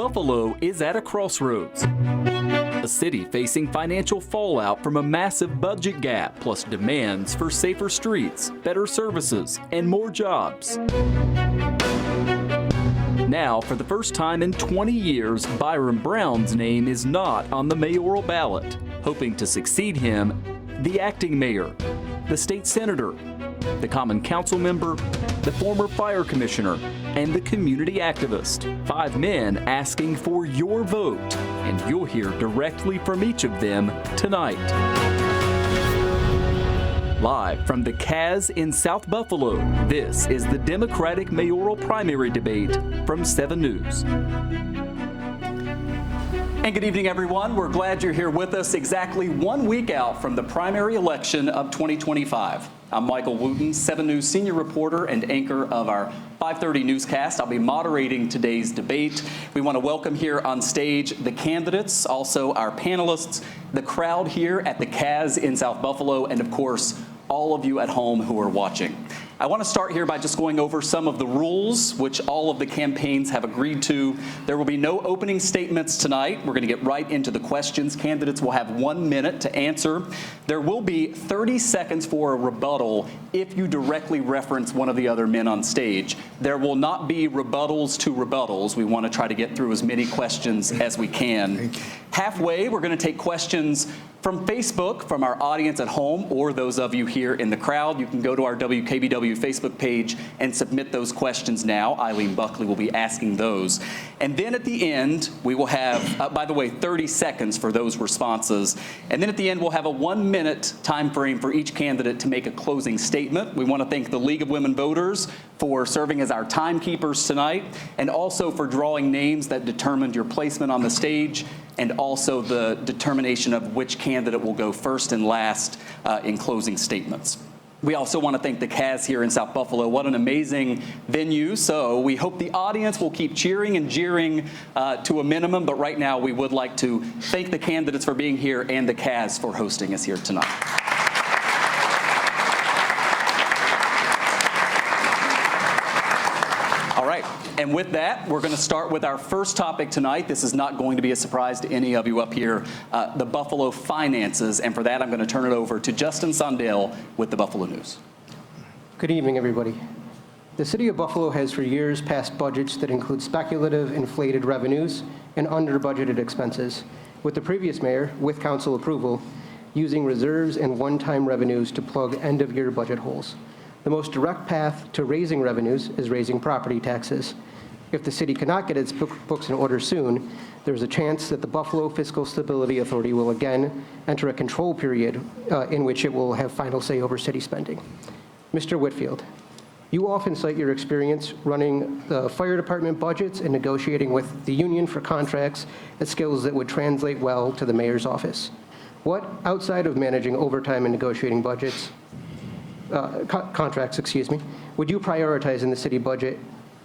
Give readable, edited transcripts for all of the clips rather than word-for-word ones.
Buffalo is at a crossroads. A city facing financial fallout from a massive budget gap, plus demands for safer streets, better services, and more jobs. Now, for the first time in 20 years, Byron Brown's name is not on the mayoral ballot. Hoping to succeed him, the acting mayor, the state senator, the common council member, the former fire commissioner, and the community activist. 5 men asking for your vote, and you'll hear directly from each of them tonight. Live from the Kaz in South Buffalo, this is the Democratic mayoral primary debate from 7 News. And good evening, everyone. We're glad you're here with us exactly 1 week out from the primary election of 2025. I'm Michael Wooten, 7 News senior reporter and anchor of our 5:30 newscast. I'll be moderating today's debate. We want to welcome here on stage the candidates, also our panelists, the crowd here at the Kaz in South Buffalo, and of course, all of you at home who are watching. I want to start here by just going over some of the rules which all of the campaigns have agreed to. There will be no opening statements tonight. We're going to get right into the questions. Candidates will have 1 minute to answer. There will be 30 seconds for a rebuttal if you directly reference one of the other men on stage. There will not be rebuttals to rebuttals. We want to try to get through as many questions as we can. Halfway, we're going to take questions from Facebook, from our audience at home, or those of you here in the crowd. You can go to our WKBW Facebook page and submit those questions now. Eileen Buckley will be asking those. And then at the end, we will have, by the way, 30 seconds for those responses. And then at the end, we'll have a 1 minute time frame for each candidate to make a closing statement. We want to thank the League of Women Voters for serving as our timekeepers tonight, and also for drawing names that determined your placement on the stage, and also the determination of which candidate will go first and last in closing statements. We also want to thank the Kaz here in South Buffalo. What an amazing venue. So we hope the audience will keep cheering and jeering to a minimum, but right now we would like to thank the candidates for being here and the Kaz for hosting us here tonight. And with that, we're going to start with our first topic tonight. This is not going to be a surprise to any of you up here, the Buffalo finances. And for that, I'm going to turn it over to Justin Sondale with the Buffalo News. Good evening, everybody. The city of Buffalo has for years passed budgets that include speculative, inflated revenues and under-budgeted expenses, with the previous mayor, with council approval, using reserves and one-time revenues to plug end-of-year budget holes. The most direct path to raising revenues is raising property taxes. If the city cannot get its books in order soon, there's a chance that the Buffalo Fiscal Stability Authority will again enter a control period in which it will have final say over city spending. Mr. Whitfield, you often cite your experience running the fire department budgets and negotiating with the union for contracts as skills that would translate well to the mayor's office. What, outside of managing overtime and negotiating budgets, contracts, would you prioritize in the city budget,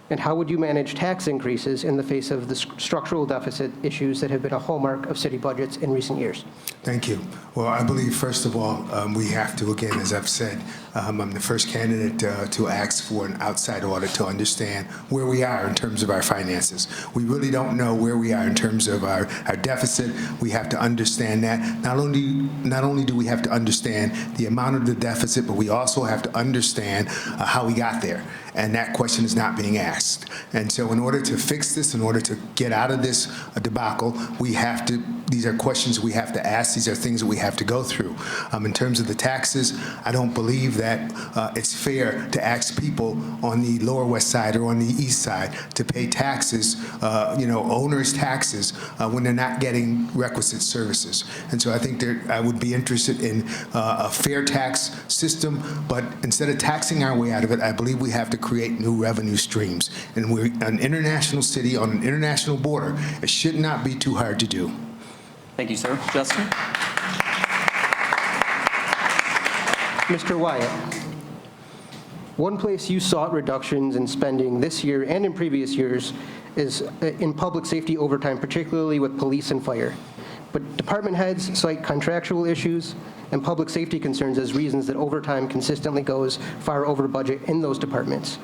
and how would you manage tax increases in the face of the structural deficit issues that have been a hallmark of city budgets in recent years? Thank you. Well, I believe, first of all, we have to, again, as I've said, I'm the first candidate to ask for an outside audit to understand where we are in terms of our finances. We really don't know where we are in terms of our deficit. We have to understand that. Not only do we have to understand the amount of the deficit, but we also have to understand how we got there. And that question is not being asked. And so in order to fix this, in order to get out of this debacle, we have to, these are questions we have to ask. These are things that we have to go through. In terms of the taxes, I don't believe that it's fair to ask people on the Lower West Side or on the East Side to pay taxes, onerous taxes, when they're not getting requisite services. And so I think I would be interested in a fair tax system, but instead of taxing our way out of it, I believe we have to create new revenue streams. And we're an international city on an international border. It should not be too hard to do. Thank you, sir. Justin? Mr. Wyatt, one place you sought reductions in spending this year and in previous years is in public safety overtime, particularly with police and fire. But department heads cite contractual issues and public safety concerns as reasons that overtime consistently goes far over budget in those departments.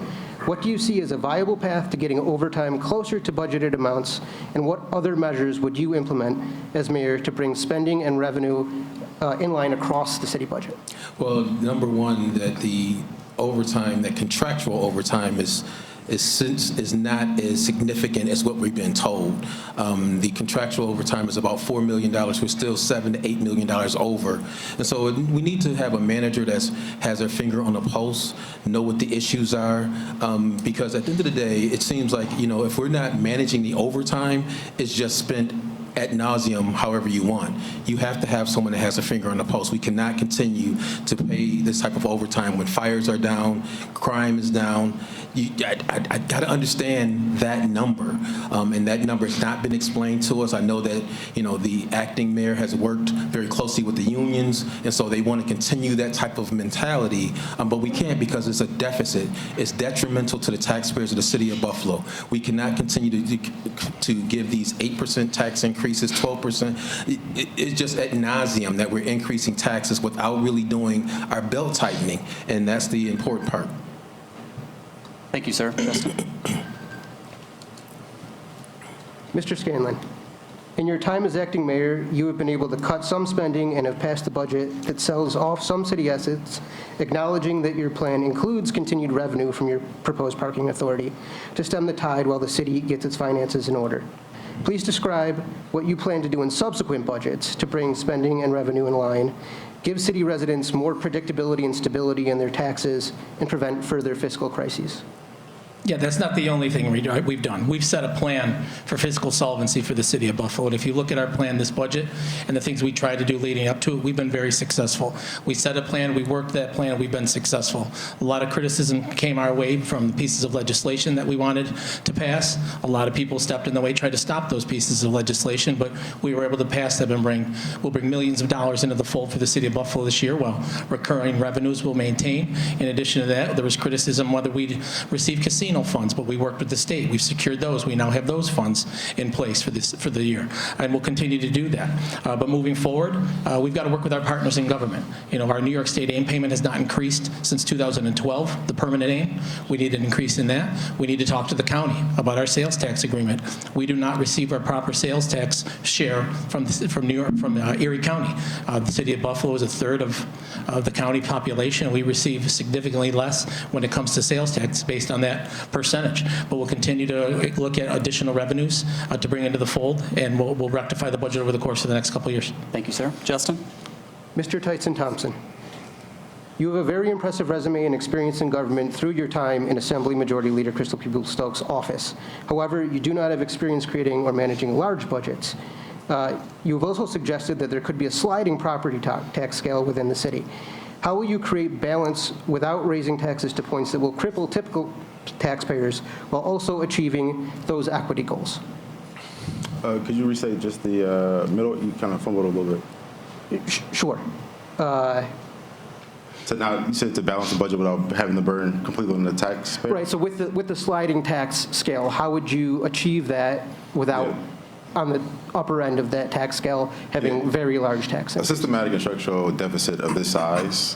What do you see as a viable path to getting overtime closer to budgeted amounts, and what other measures would you implement as mayor to bring spending and revenue in line across the city budget? Well, number one, that the overtime, that contractual overtime is not as significant as what we've been told. The contractual overtime is about $4 million. We're still $7 to $8 million over. And so we need to have a manager that has their finger on the pulse, know what the issues are, because at the end of the day, it seems like, if we're not managing the overtime, it's just spent ad nauseum however you want. You have to have someone that has a finger on the pulse. We cannot continue to pay this type of overtime when fires are down, crime is down. I got to understand that number, and that number has not been explained to us. I know that the acting mayor has worked very closely with the unions, and so they want to continue that type of mentality, but we can't because it's a deficit. It's detrimental to the taxpayers of the city of Buffalo. We cannot continue to give these 8% tax increases, 12%. It's just ad nauseum that we're increasing taxes without really doing our belt tightening, and that's the important part. Thank you, sir. Justin. Mr. Scanlon, in your time as acting mayor, you have been able to cut some spending and have passed a budget that sells off some city assets, acknowledging that your plan includes continued revenue from your proposed parking authority to stem the tide while the city gets its finances in order. Please describe what you plan to do in subsequent budgets to bring spending and revenue in line, give city residents more predictability and stability in their taxes, and prevent further fiscal crises. Yeah, that's not the only thing we've done. We've set a plan for fiscal solvency for the city of Buffalo. And if you look at our plan, this budget, and the things we tried to do leading up to it, we've been very successful. We set a plan, we worked that plan, we've been successful. A lot of criticism came our way from pieces of legislation that we wanted to pass. A lot of people stepped in the way, tried to stop those pieces of legislation, but we were able to pass them and we'll bring millions of dollars into the fold for the city of Buffalo this year, while recurring revenues will maintain. In addition to that, there was criticism whether we'd receive casino funds, but we worked with the state. We've secured those. We now have those funds in place for the year, and we'll continue to do that. But moving forward, we've got to work with our partners in government. Our New York State aim payment has not increased since 2012, the permanent aim. We need an increase in that. We need to talk to the county about our sales tax agreement. We do not receive our proper sales tax share from New York, from Erie County. The city of Buffalo is a third of the county population. We receive significantly less when it comes to sales tax based on that percentage. But we'll continue to look at additional revenues to bring into the fold, and we'll rectify the budget over the course of the next couple of years. Thank you, sir. Justin. Mr. Tyson-Thompson, you have a very impressive resume and experience in government through your time in Assembly Majority Leader Crystal Stokes' office. However, you do not have experience creating or managing large budgets. You've also suggested that there could be a sliding property tax scale within the city. How will you create balance without raising taxes to points that will cripple typical taxpayers while also achieving those equity goals? Could you restate just the middle? You kind of fumbled a little bit. Sure. So now you said to balance the budget without having the burden completely on the taxpayer? Right, so with the sliding tax scale, how would you achieve that without, on the upper end of that tax scale, having very large tax A increases? systematic and structural deficit of this size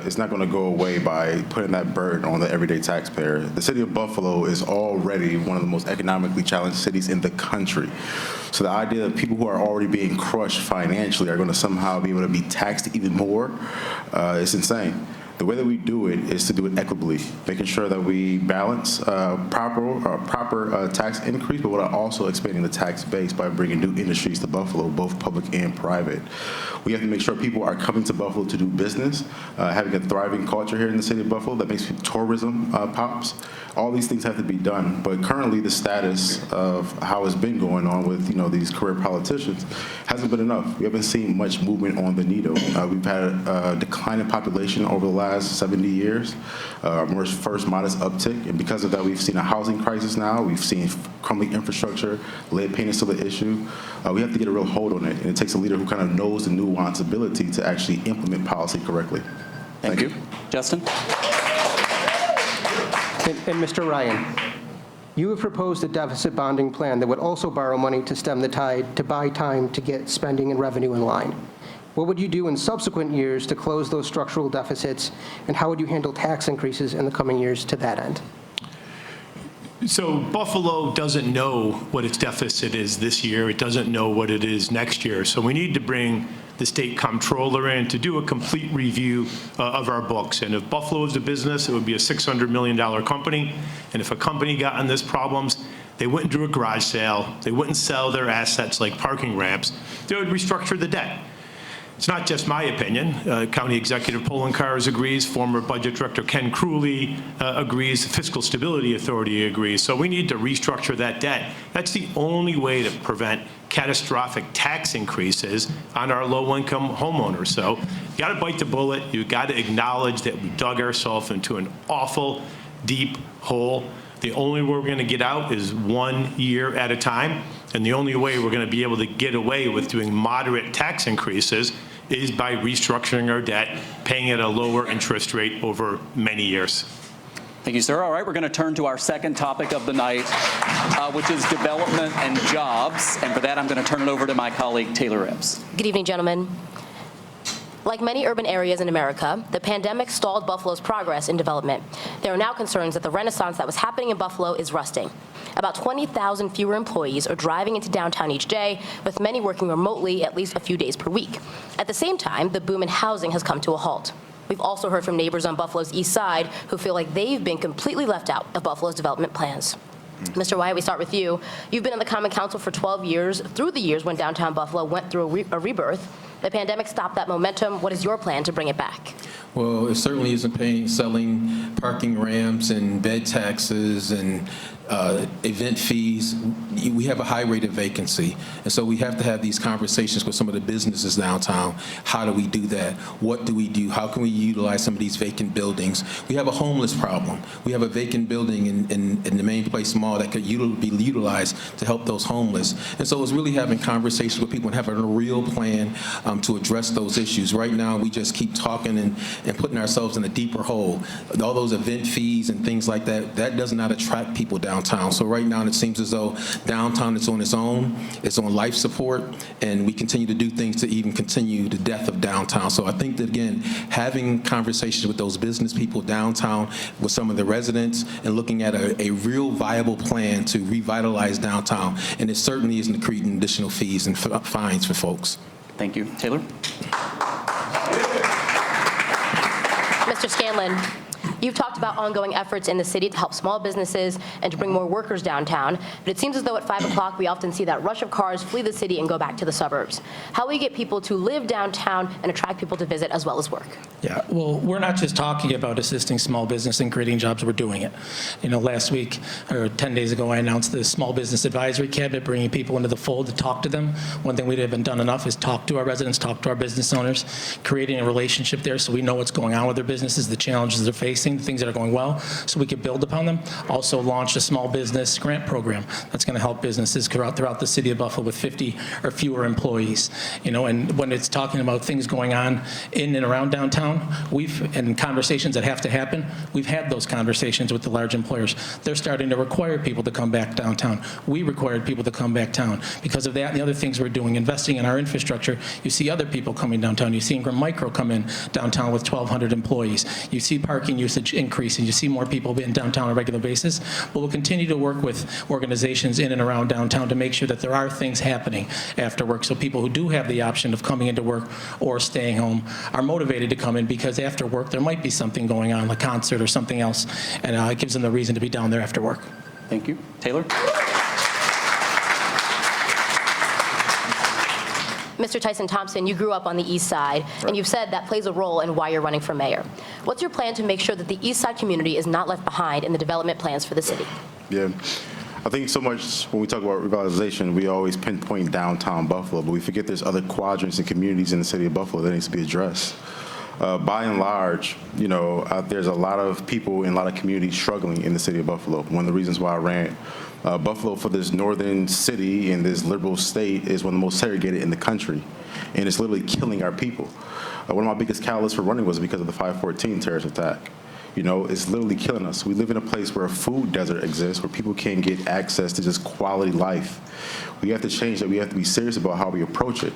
is not going to go away by putting that burden on the everyday taxpayer. The city of Buffalo is already one of the most economically challenged cities in the country. So the idea that people who are already being crushed financially are going to somehow be able to be taxed even more is insane. The way that we do it is to do it equitably, making sure that we balance proper tax increase, but we're also expanding the tax base by bringing new industries to Buffalo, both public and private. We have to make sure people are coming to Buffalo to do business, having a thriving culture here in the city of Buffalo that makes tourism pops. All these things have to be done, but currently the status of how it's been going on with these career politicians hasn't been enough. We haven't seen much movement on the needle. We've had a decline in population over the last 70 years, our first modest uptick, and because of that we've seen a housing crisis now, we've seen crumbling infrastructure, lead paint is still an issue. We have to get a real hold on it, and it takes a leader who kind of knows the nuanced ability to actually implement policy correctly. Thank you. Justin. And Mr. Ryan, you have proposed a deficit bonding plan that would also borrow money to stem the tide to buy time to get spending and revenue in line. What would you do in subsequent years to close those structural deficits, and how would you handle tax increases in the coming years to that end? So Buffalo doesn't know what its deficit is this year. It doesn't know what it is next year. So we need to bring the state comptroller in to do a complete review of our books. And if Buffalo is a business, it would be a $600 million company. And if a company got in this problems, they wouldn't do a garage sale. They wouldn't sell their assets like parking ramps. They would restructure the debt. It's not just my opinion. County Executive Poloncarz agrees. Former Budget Director Ken Crewley agrees. The Fiscal Stability Authority agrees. So we need to restructure that debt. That's the only way to prevent catastrophic tax increases on our low-income homeowners. So you got to bite the bullet. You got to acknowledge that we dug ourselves into an awful, deep hole. The only way we're going to get out is 1 year at a time. And the only way we're going to be able to get away with doing moderate tax increases is by restructuring our debt, paying at a lower interest rate over many years. Thank you, sir. All right, we're going to turn to our second topic of the night, which is development and jobs. And for that, I'm going to turn it over to my colleague, Taylor Epps. Good evening, gentlemen. Like many urban areas in America, the pandemic stalled Buffalo's progress in development. There are now concerns that the renaissance that was happening in Buffalo is rusting. About 20,000 fewer employees are driving into downtown each day, with many working remotely at least a few days per week. At the same time, the boom in housing has come to a halt. We've also heard from neighbors on Buffalo's east side who feel like they've been completely left out of Buffalo's development plans. Mr. Wyatt, we start with you. You've been on the Common Council for 12 years, through the years when downtown Buffalo went through a rebirth. The pandemic stopped that momentum. What is your plan to bring it back? Well, it certainly isn't selling parking ramps and bed taxes and event fees. We have a high rate of vacancy, and so we have to have these conversations with some of the businesses downtown. How do we do that? What do we do? How can we utilize some of these vacant buildings? We have a homeless problem. We have a vacant building in the Main Place Mall that could be utilized to help those homeless. And so it's really having conversations with people and having a real plan to address those issues. Right now, we just keep talking and putting ourselves in a deeper hole. All those event fees and things like that, that does not attract people downtown. So right now, it seems as though downtown is on its own. It's on life support, and we continue to do things to even continue the death of downtown. So I think that, again, having conversations with those business people downtown, with some of the residents, and looking at a real viable plan to revitalize downtown, and it certainly isn't creating additional fees and fines for folks. Thank you. Taylor? Mr. Scanlon, you've talked about ongoing efforts in the city to help small businesses and to bring more workers downtown, but it seems as though at 5 o'clock we often see that rush of cars flee the city and go back to the suburbs. How will you get people to live downtown and attract people to visit as well as work? Yeah, well, we're not just talking about assisting small business and creating jobs, we're doing it. You know, last week, or 10 days ago, I announced the Small Business Advisory Cabinet, bringing people into the fold to talk to them. One thing we haven't done enough is talk to our residents, talk to our business owners, creating a relationship there so we know what's going on with their businesses, the challenges they're facing, the things that are going well, so we can build upon them. Also launched a small business grant program that's going to help businesses throughout the city of Buffalo with 50 or fewer employees. You know, and when it's talking about things going on in and around downtown, and conversations that have to happen, we've had those conversations with the large employers. They're starting to require people to come back downtown. We required people to come back down. Because of that and the other things we're doing, investing in our infrastructure, you see other people coming downtown. You see Ingram Micro come in downtown with 1,200 employees. You see parking usage increase, and you see more people in downtown on a regular basis. But we'll continue to work with organizations in and around downtown to make sure that there are things happening after work, so people who do have the option of coming into work or staying home are motivated to come in, because after work there might be something going on, a concert or something else, and it gives them the reason to be down there after work. Thank you. Taylor? Mr. Tyson-Thompson, you grew up on the east side, and you've said that plays a role in why you're running for mayor. What's your plan to make sure that the east side community is not left behind in the development plans for the city? Yeah. I think so much when we talk about revitalization, we always pinpoint downtown Buffalo, but we forget there's other quadrants and communities in the city of Buffalo that needs to be addressed. By and large, you know, there's a lot of people in a lot of communities struggling in the city of Buffalo. One of the reasons why I ran Buffalo for this northern city in this liberal state is one of the most segregated in the country, and it's literally killing our people. One of my biggest catalysts for running was because of the 5/14 terrorist attack. You know, it's literally killing us. We live in a place where a food desert exists, where people can't get access to just quality life. We have to change that. We have to be serious about how we approach it.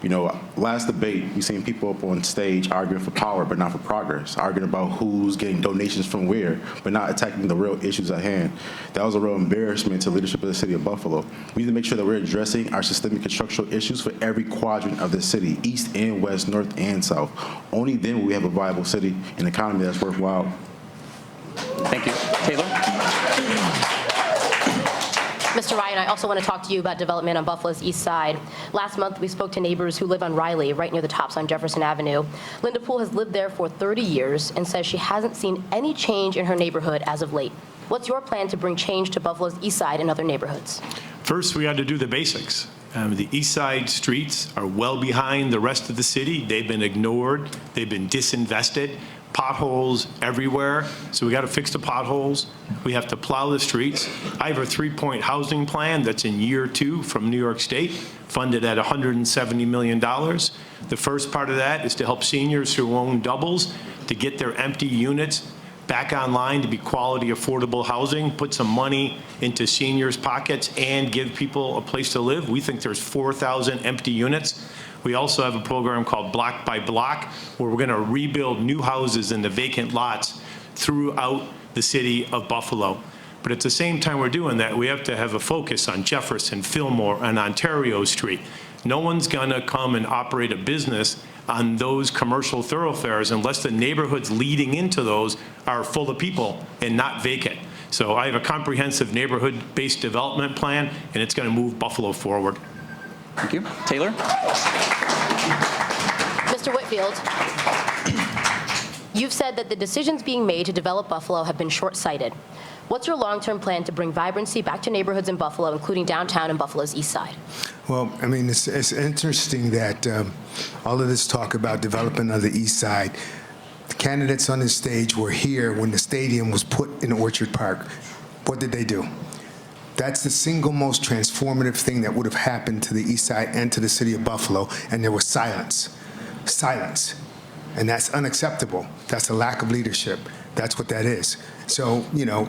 You know, last debate, we seen people up on stage arguing for power, but not for progress, arguing about who's getting donations from where, but not attacking the real issues at hand. That was a real embarrassment to leadership of the city of Buffalo. We need to make sure that we're addressing our systemic and structural issues for every quadrant of the city, east and west, north and south. Only then will we have a viable city and economy that's worthwhile. Thank you. Taylor? Mr. Ryan, I also want to talk to you about development on Buffalo's east side. Last month, we spoke to neighbors who live on Riley, right near the Tops on Jefferson Avenue. Linda Poole has lived there for 30 years and says she hasn't seen any change in her neighborhood as of late. What's your plan to bring change to Buffalo's east side and other neighborhoods? First, we had to do the basics. The east side streets are well behind the rest of the city. They've been ignored. They've been disinvested. Potholes everywhere. So we got to fix the potholes. We have to plow the streets. I have a 3-point housing plan that's in year 2 from New York State, funded at $170 million. The first part of that is to help seniors who own doubles to get their empty units back online to be quality, affordable housing, put some money into seniors' pockets, and give people a place to live. We think there's 4,000 empty units. We also have a program called Block by Block, where we're going to rebuild new houses in the vacant lots throughout the city of Buffalo. But at the same time we're doing that, we have to have a focus on Jefferson, Fillmore, and Ontario Street. No one's going to come and operate a business on those commercial thoroughfares unless the neighborhoods leading into those are full of people and not vacant. So I have a comprehensive neighborhood-based development plan, and it's going to move Buffalo forward. Thank you. Taylor? Mr. Whitfield, you've said that the decisions being made to develop Buffalo have been short-sighted. What's your long-term plan to bring vibrancy back to neighborhoods in Buffalo, including downtown and Buffalo's east side? Well, I mean, it's interesting that all of this talk about development of the east side, the candidates on this stage were here when the stadium was put in Orchard Park. What did they do? That's the single most transformative thing that would have happened to the east side and to the city of Buffalo, and there was silence. Silence. And that's unacceptable. That's a lack of leadership. That's what that is. So, you know,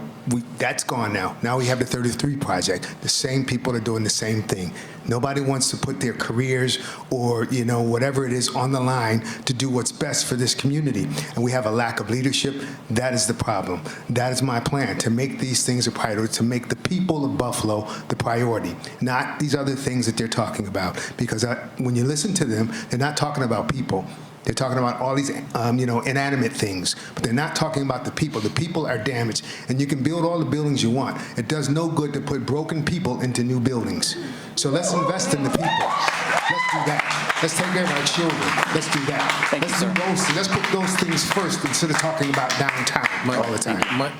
that's gone now. Now we have the 33 project. The same people are doing the same thing. Nobody wants to put their careers or, you know, whatever it is on the line to do what's best for this community. And we have a lack of leadership. That is the problem. That is my plan, to make these things a priority, to make the people of Buffalo the priority, not these other things that they're talking about. Because when you listen to them, they're not talking about people. They're talking about all these, you know, inanimate things, but they're not talking about the people. The people are damaged, and you can build all the buildings you want. It does no good to put broken people into new buildings. So let's invest in the people. Let's do that. Let's take care of our children. Let's do that. Thank you, sir. Let's put those things first instead of talking about downtown all the time.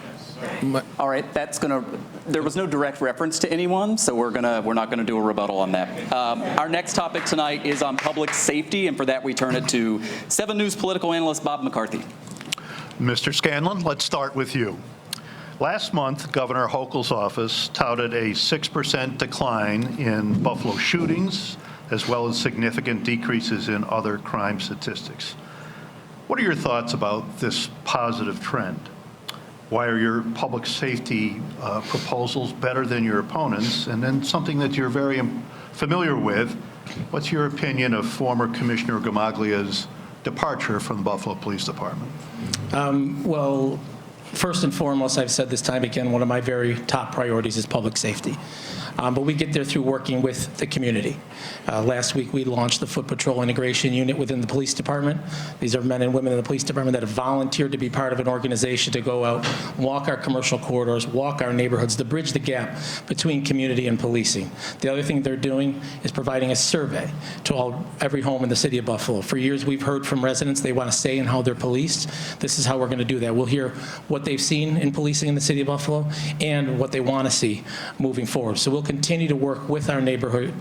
All right, there was no direct reference to anyone, so we're not gonna do a rebuttal on that. Our next topic tonight is on public safety, and for that we turn it to 7 News political analyst Bob McCarthy. Mr. Scanlon, let's start with you. Last month, Governor Hochul's office touted a 6% decline in Buffalo shootings, as well as significant decreases in other crime statistics. What are your thoughts about this positive trend? Why are your public safety proposals better than your opponents? And then something that you're very familiar with, what's your opinion of former Commissioner Gamaglia's departure from the Buffalo Police Department? Well, first and foremost, I've said this time again, one of my very top priorities is public safety. But we get there through working with the community. Last week, we launched the Foot Patrol Integration Unit within the police department. These are men and women in the police department that have volunteered to be part of an organization to go out, walk our commercial corridors, walk our neighborhoods, to bridge the gap between community and policing. The other thing they're doing is providing a survey to every home in the city of Buffalo. For years, we've heard from residents they want to say and how they're policed. This is how we're going to do that. We'll hear what what they've seen in policing in the city of Buffalo and what they want to see moving forward. So we'll continue to work with our neighborhood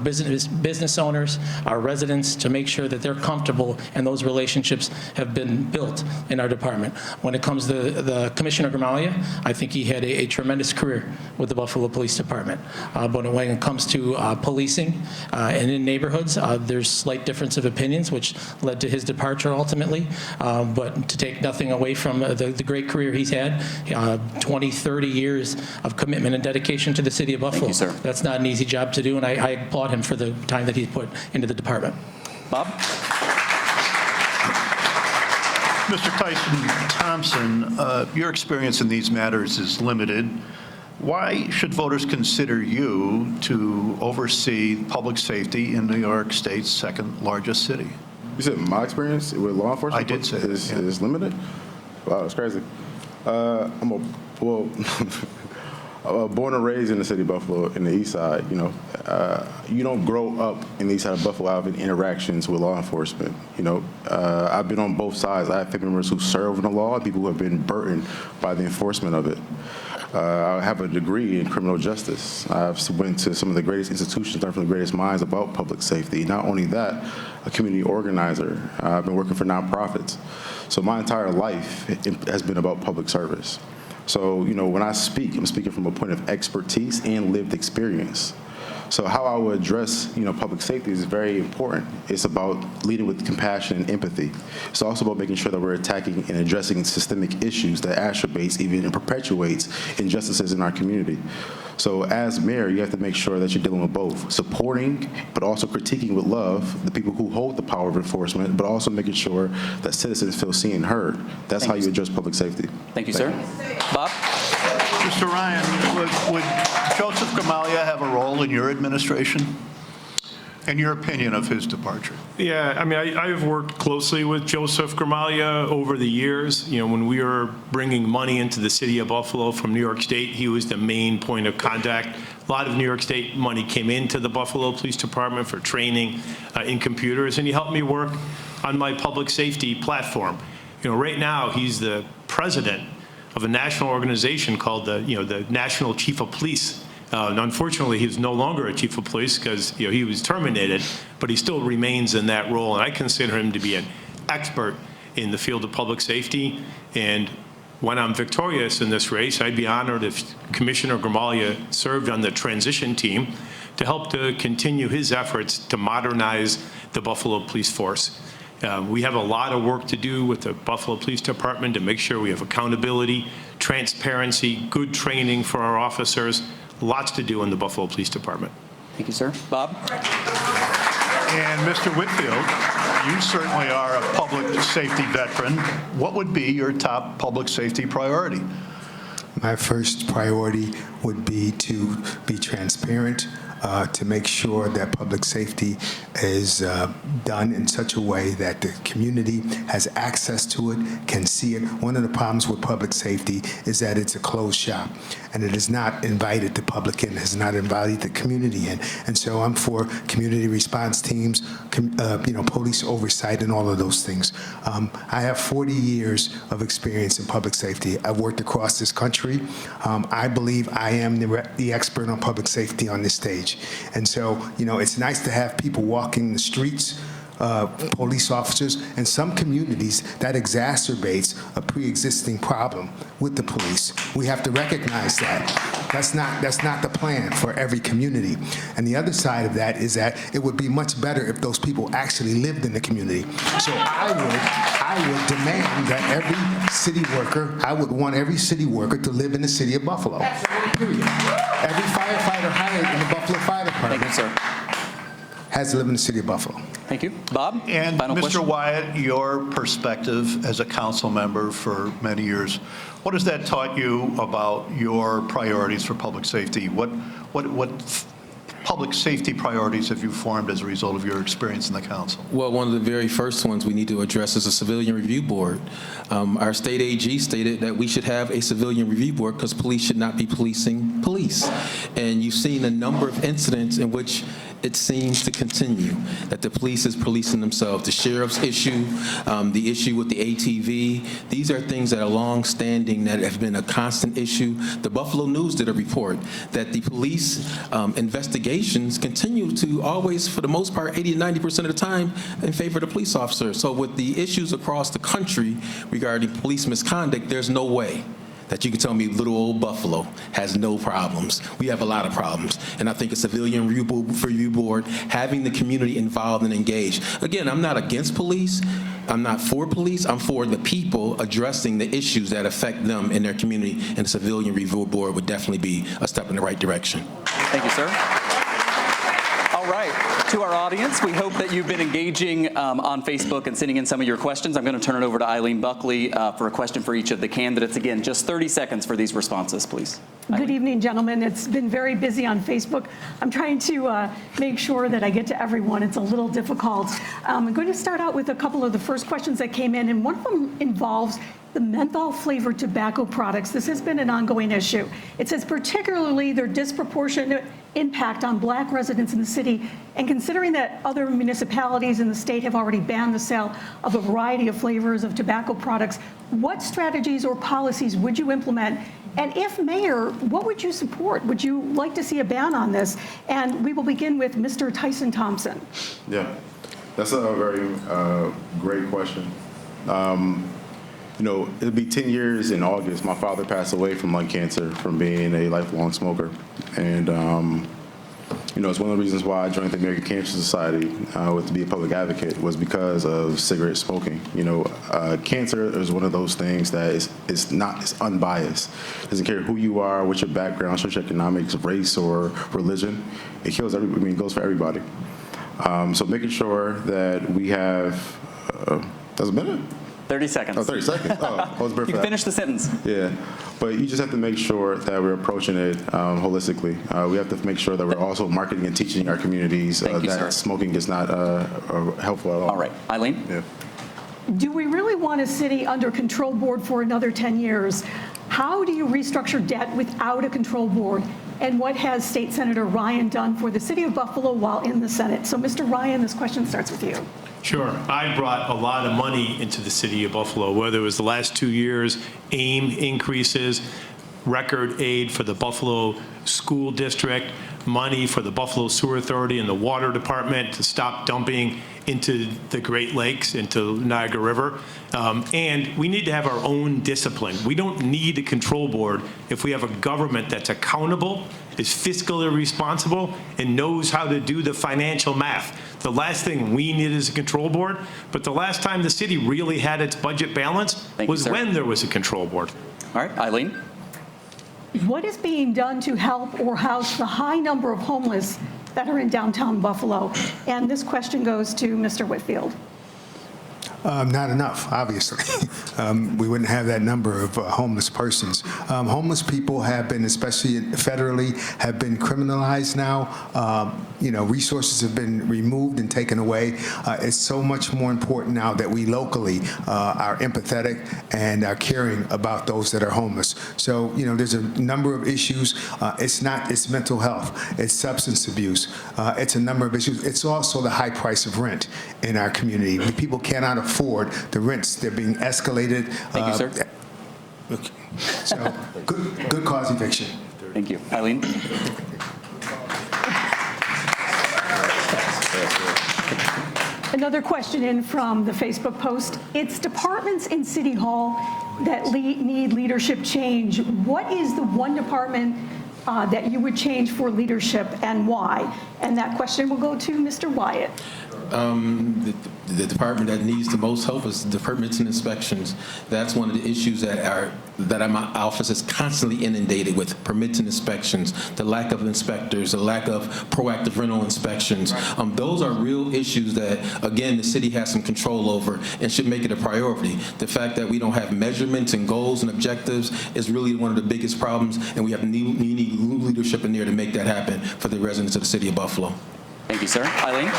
business owners, our residents, to make sure that they're comfortable and those relationships have been built in our department. When it comes to the Commissioner Gramalia, I think he had a tremendous career with the Buffalo Police Department. But when it comes to policing and in neighborhoods, there's slight difference of opinions, which led to his departure ultimately. But to take nothing away from the great career he's had, 20, 30 years of commitment and dedication to the city of Buffalo. Thank you, sir. That's not an easy job to do, and I applaud him for the time that he's put into the department. Bob? Mr. Tyson-Thompson, your experience in these matters is limited. Why should voters consider you to oversee public safety in New York State's second largest city? You said my experience with law enforcement I did say that, is limited? Wow, that's crazy. Born and raised in the city of Buffalo in the east side, you don't grow up in the east side of Buffalo having interactions with law enforcement. I've been on both sides. I have family members who serve in the law and people who have been burdened by the enforcement of it. I have a degree in criminal justice. I've went to some of the greatest institutions, learned from the greatest minds about public safety. Not only that, a community organizer. I've been working for nonprofits. So my entire life has been about public service. So, when I speak, I'm speaking from a point of expertise and lived experience. So how I would address, public safety is very important. It's about leading with compassion and empathy. It's also about making sure that we're attacking and addressing systemic issues that exacerbates, even and perpetuates injustices in our community. So as mayor, you have to make sure that you're dealing with both, supporting, but also critiquing with love the people who hold the power of enforcement, but also making sure that citizens feel seen and heard. That's how you address public safety. Thank you, sir. Bob? Mr. Ryan, would Joseph Gramalia have a role in your administration? And your opinion of his departure? Yeah, I've worked closely with Joseph Gramalia over the years. When we were bringing money into the city of Buffalo from New York State, he was the main point of contact. A lot of New York State money came into the Buffalo Police Department for training in computers, and he helped me work on my public safety platform. Right now, he's the president of a national organization called the National Chief of Police. And unfortunately, he's no longer a chief of police because he was terminated, but he still remains in that role. And I consider him to be an expert in the field of public safety. And when I'm victorious in this race, I'd be honored if Commissioner Gramalia served on the transition team to help to continue his efforts to modernize the Buffalo Police Force. We have a lot of work to do with the Buffalo Police Department to make sure we have accountability, transparency, good training for our officers. Lots to do in the Buffalo Police Department. Thank you, sir. Bob? And Mr. Whitfield, you certainly are a public safety veteran. What would be your top public safety priority? My first priority would be to be transparent, to make sure that public safety is done in such a way that the community has access to it, can see it. One of the problems with public safety is that it's a closed shop, and it has not invited the public in, has not invited the community in. And so I'm for community response teams, police oversight, and all of those things. I have 40 years of experience in public safety. I've worked across this country. I believe I am the expert on public safety on this stage. And so, it's nice to have people walking the streets, police officers. In some communities, that exacerbates a pre-existing problem with the police. We have to recognize that. That's not the plan for every community. And the other side of that is that it would be much better if those people actually lived in the community. So I would demand that every city worker, I would want every city worker to live in the city of Buffalo. Period. Every firefighter hired in the Buffalo Fire Department Thank you, sir. has to live in the city of Buffalo. Thank you. Bob? And Final Mr. question? Wyatt, your perspective as a council member for many years, what has that taught you about your priorities for public safety? What public safety priorities have you formed as a result of your experience in the council? Well, one of the very first ones we need to address is a civilian review board. Our state AG stated that we should have a civilian review board because police should not be policing police. And you've seen a number of incidents in which it seems to continue, that the police is policing themselves. The sheriff's issue, the issue with the ATV, these are things that are long-standing, that have been a constant issue. The Buffalo News did a report that the police investigations continue to always, for the most part, 80 to 90% of the time, in favor of the police officer. So with the issues across the country regarding police misconduct, there's no way that you can tell me little old Buffalo has no problems. We have a lot of problems. And I think a civilian review board, having the community involved and engaged. Again, I'm not against police. I'm not for police. I'm for the people addressing the issues that affect them in their community. And the civilian review board would definitely be a step in the right direction. Thank you, sir. All right. To our audience, we hope that you've been engaging on Facebook and sending in some of your questions. I'm going to turn it over to Eileen Buckley for a question for each of the candidates. Again, just 30 seconds for these responses, please. Good evening, gentlemen. It's been very busy on Facebook. I'm trying to make sure that I get to everyone. It's a little difficult. I'm going to start out with a couple of the first questions that came in, and one of them involves the menthol-flavored tobacco products. This has been an ongoing issue. It says particularly their disproportionate impact on Black residents in the city, and considering that other municipalities in the state have already banned the sale of a variety of flavors of tobacco products, what strategies or policies would you implement? And if mayor, what would you support? Would you like to see a ban on this? And we will begin with Mr. Tyson-Thompson. Yeah, that's a very great question. You know, it'll be 10 years in August. My father passed away from lung cancer from being a lifelong smoker. And, you know, it's one of the reasons why I joined the American Cancer Society to be a public advocate was because of cigarette smoking. You know, cancer is one of those things that it's unbiased. It doesn't care who you are, what your background, socioeconomics, race, or religion. It kills everybody. I mean, it goes for everybody. So making sure that we have, that's a minute? 30 seconds. Oh, 30 seconds. Oh, I was prepared for You can that. finish the sentence. Yeah, but you just have to make sure that we're approaching it holistically. We have to make sure that we're also marketing and teaching our communities Thank you, that sir. smoking is not helpful at all. All right. Eileen? Yeah. Do we really want a city under control board for another 10 years? How do you restructure debt without a control board? And what has State Senator Ryan done for the city of Buffalo while in the Senate? So, Mr. Ryan, this question starts with you. Sure. I brought a lot of money into the city of Buffalo, whether it was the last 2 years, AIM increases, record aid for the Buffalo School District, money for the Buffalo Sewer Authority and the Water Department to stop dumping into the Great Lakes, into Niagara River. And we need to have our own discipline. We don't need a control board if we have a government that's accountable, is fiscally responsible, and knows how to do the financial math. The last thing we need is a control board, but the last time the city really had its budget balanced was when there was a control board. All right. Eileen? What is being done to help or house the high number of homeless that are in downtown Buffalo? And this question goes to Mr. Whitfield. Not enough, obviously. We wouldn't have that number of homeless persons. Homeless people have been, especially federally, have been criminalized now. You know, resources have been removed and taken away. It's so much more important now that we locally are empathetic and are caring about those that are homeless. So, you know, there's a number of issues. It's mental health. It's substance abuse. It's a number of issues. It's also the high price of rent in our community. People cannot afford the rents. They're being escalated. Thank you, sir. Okay. So, good cause eviction. Thank you. Eileen? Another question in from the Facebook post. It's departments in City Hall that need leadership change. What is the one department that you would change for leadership and why? And that question will go to Mr. Wyatt. The department that needs the most help is the permits and inspections. That's one of the issues that my office is constantly inundated with, permits and inspections, the lack of inspectors, the lack of proactive rental inspections. Those are real issues that, again, the city has some control over and should make it a priority. The fact that we don't have measurements and goals and objectives is really one of the biggest problems, and we need new leadership in there to make that happen for the residents of the city of Buffalo. Thank you, sir. Eileen?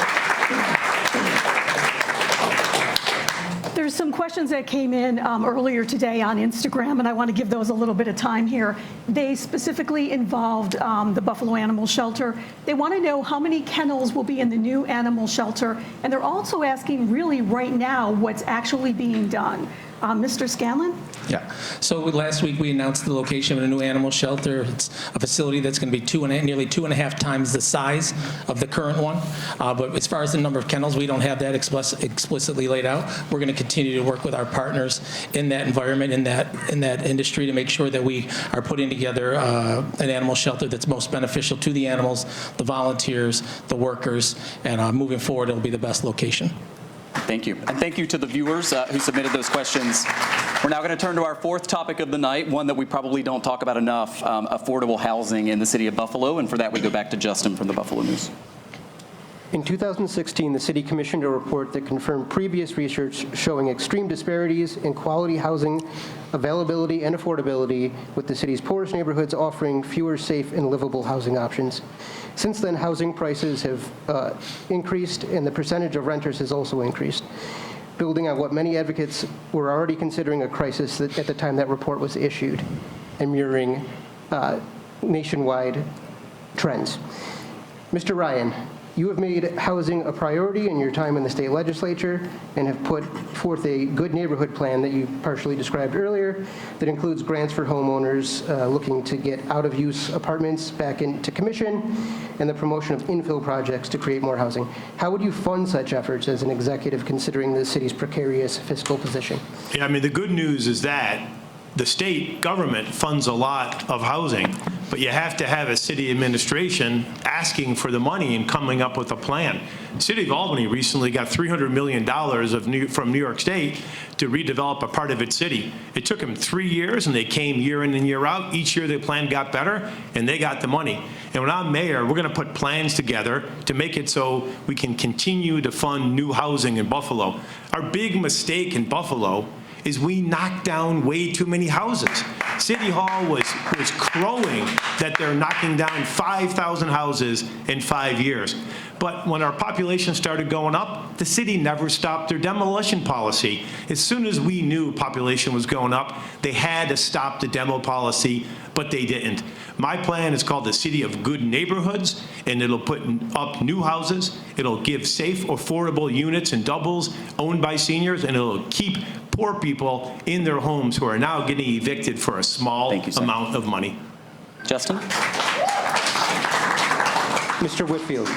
There's There's some questions that came in earlier today on Instagram, and I want to give those a little bit of time here. They specifically involved the Buffalo Animal Shelter. They want to know how many kennels will be in the new animal shelter, and they're also asking really right now what's actually being done. Mr. Scanlon? Yeah. So last week we announced the location of a new animal shelter. It's a facility that's going to be nearly 2.5 times the size of the current one. But as far as the number of kennels, we don't have that explicitly laid out. We're going to continue to work with our partners in that environment, in that industry, to make sure that we are putting together an animal shelter that's most beneficial to the animals, the volunteers, the workers, and moving forward, it'll be the best location. Thank you. And thank you to the viewers who submitted those questions. We're now going to turn to our fourth topic of the night, one that we probably don't talk about enough, affordable housing in the city of Buffalo. And for that, we go back to Justin from the Buffalo News. In 2016, the city commissioned a report that confirmed previous research showing extreme disparities in quality housing availability and affordability, with the city's poorest neighborhoods offering fewer safe and livable housing options. Since then, housing prices have increased, and the percentage of renters has also increased, building on what many advocates were already considering a crisis at the time that report was issued, and mirroring nationwide trends. Mr. Ryan, you have made housing a priority in your time in the state legislature and have put forth a good neighborhood plan that you partially described earlier that includes grants for homeowners looking to get out-of-use apartments back into commission and the promotion of infill projects to create more housing. How would you fund such efforts as an executive, considering the city's precarious fiscal position? Yeah, I mean, the good news is that the state government funds a lot of housing, but you have to have a city administration asking for the money and coming up with a plan. The city of Albany recently got $300 million from New York State to redevelop a part of its city. It took them 3 years, and they came year in and year out. Each year the plan got better, and they got the money. And when I'm mayor, we're going to put plans together to make it so we can continue to fund new housing in Buffalo. Our big mistake in Buffalo is we knocked down way too many houses. City Hall was crowing that they're knocking down 5,000 houses in 5 years. But when our population started going up, the city never stopped their demolition policy. As soon as we knew population was going up, they had to stop the demo policy, but they didn't. My plan is called the City of Good Neighborhoods, and it'll put up new houses. It'll give safe, affordable units and doubles owned by seniors, and it'll keep poor people in their homes who are now getting evicted for a small amount of money. Justin? Mr. Whitfield,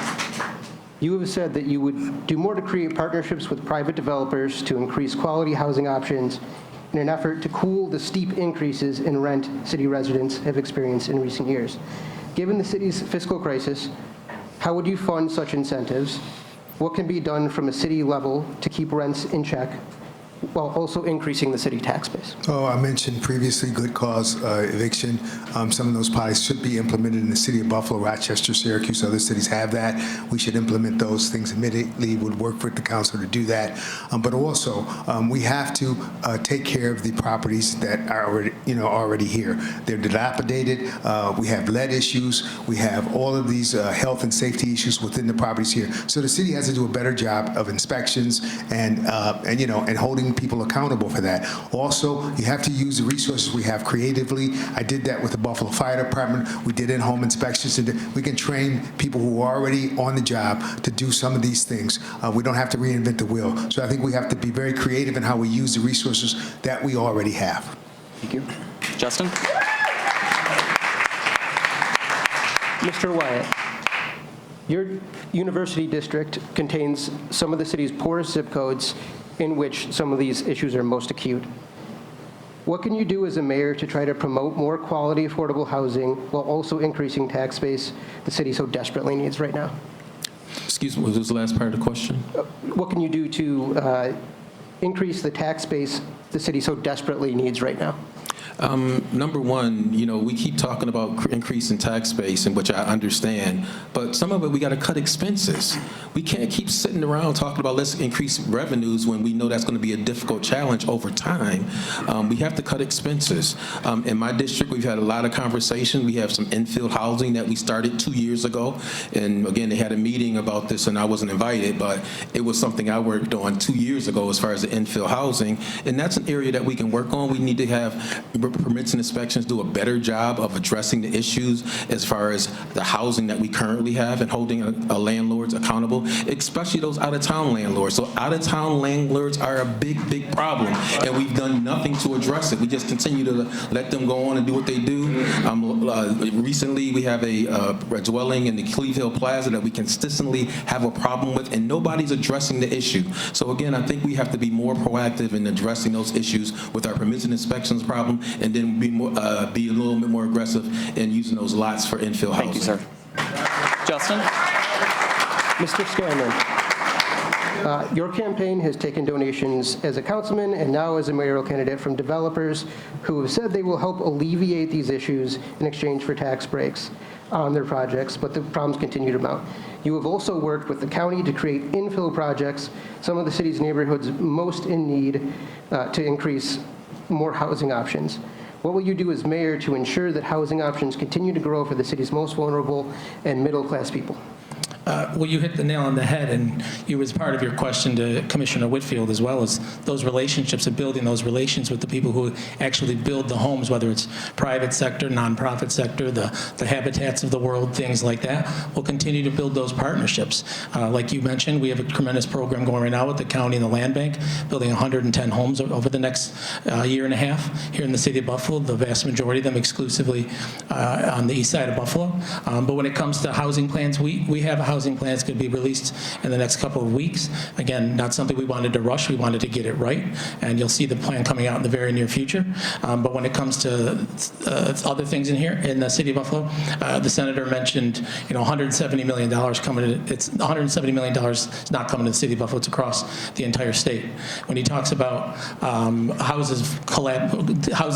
you have said that you would do more to create partnerships with private developers to increase quality housing options in an effort to cool the steep increases in rent city residents have experienced in recent years. Given the city's fiscal crisis, how would you fund such incentives? What can be done from a city level to keep rents in check while also increasing the city tax base? Oh, I mentioned previously good cause eviction. Some of those policies should be implemented in the city of Buffalo, Rochester, Syracuse. Other cities have that. We should implement those things immediately. Would work with the council to do that. But also, we have to take care of the properties that are already here. They're dilapidated. We have lead issues. We have all of these health and safety issues within the properties here. So the city has to do a better job of inspections and holding people accountable for that. Also, you have to use the resources we have creatively. I did that with the Buffalo Fire Department. We did in-home inspections, and we can train people who are already on the job to do some of these things. We don't have to reinvent the wheel. So I think we have to be very creative in how we use the resources that we already have. Thank you. Justin? Mr. Wyatt, your university district contains some of the city's poorest zip codes in which some of these issues are most acute. What can you do as a mayor to try to promote more quality, affordable housing while also increasing tax base the city so desperately needs right now? Excuse me, what was the last part of the question? What can you do to increase the tax base the city so desperately needs right now? Number one, we keep talking about increasing tax base, and which I understand, but some of it we got to cut expenses. We can't keep sitting around talking about let's increase revenues when we know that's going to be a difficult challenge over time. We have to cut expenses. In my district, we've had a lot of conversation. We have some infill housing that we started 2 years ago, and again, they had a meeting about this, and I wasn't invited, but it was something I worked on 2 years ago as far as the infill housing, and that's an area that we can work on. We need to have permits and inspections do a better job of addressing the issues as far as the housing that we currently have and holding landlords accountable, especially those out-of-town landlords. So out-of-town landlords are a big, big problem, and we've done nothing to address it. We just continue to let them go on and do what they do. Recently, we have a dwelling in the Clevehill Plaza that we consistently have a problem with, and nobody's addressing the issue. So again, I think we have to be more proactive in addressing those issues with our permits and inspections problem, and then be a little bit more aggressive in using those lots for infill housing. Thank you, sir. Justin? Mr. Scanlon, your campaign has taken donations as a councilman and now as a mayoral candidate from developers who have said they will help alleviate these issues in exchange for tax breaks on their projects, but the problems continue to mount. You have also worked with the county to create infill projects, some of the city's neighborhoods most in need, to increase more housing options. What will you do as mayor to ensure that housing options continue to grow for the city's most vulnerable and middle-class people? Well, you hit the nail on the head, and you, as part of your question to Commissioner Whitfield, as well as those relationships and building those relations with the people who actually build the homes, whether it's private sector, nonprofit sector, the Habitats of the world, things like that. We'll continue to build those partnerships. Like you mentioned, we have a tremendous program going right now with the county and the land bank, building 110 homes over the next year and a half here in the city of Buffalo, the vast majority of them exclusively on the east side of Buffalo. But when it comes to housing plans, we have a housing plan that's going to be released in the next couple of weeks. Again, not something we wanted to rush. We wanted to get it right, and you'll see the plan coming out in the very near future. But when it comes to other things in here in the city of Buffalo, the senator mentioned, $170 million coming. It's $170 million is not coming to the city of Buffalo. It's across the entire state. When he talks about houses